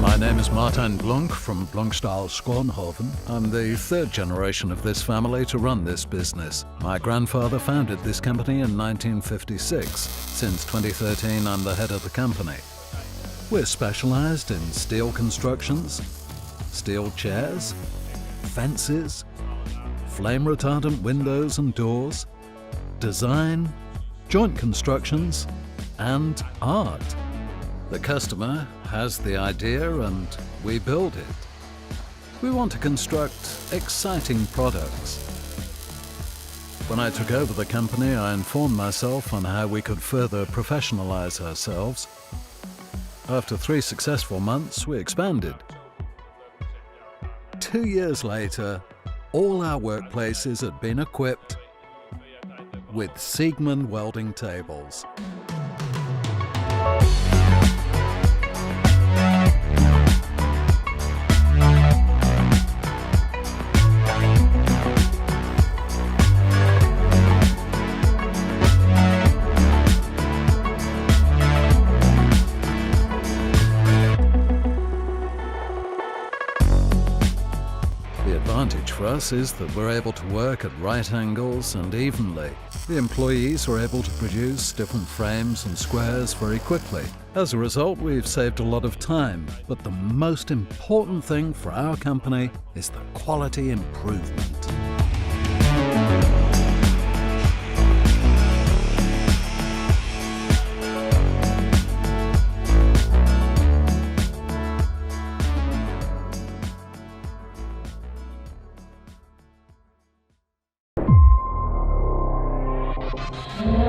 My name is Martin Blunk from Blonkstaal Schoonhoven. I'm the third generation of this family to run this business. My grandfather founded this company in 1956. Since 2013, I'm the head of the company. We're specialized in steel constructions, steel chairs, fences, flame-retardant windows and doors, design, joint constructions, and art. The customer has the idea and we build it. We want to construct exciting products. When I took over the company, I informed myself on how we could further professionalize ourselves. After 3 successful months, we expanded. 2 years later, all our workplaces had been equipped with Siegmund welding tables. The advantage for us is that we're able to work at right angles and evenly. The employees are able to produce different frames and squares very quickly. As a result, we've saved a lot of time, but the most important thing for our company is the quality improvement. Yeah.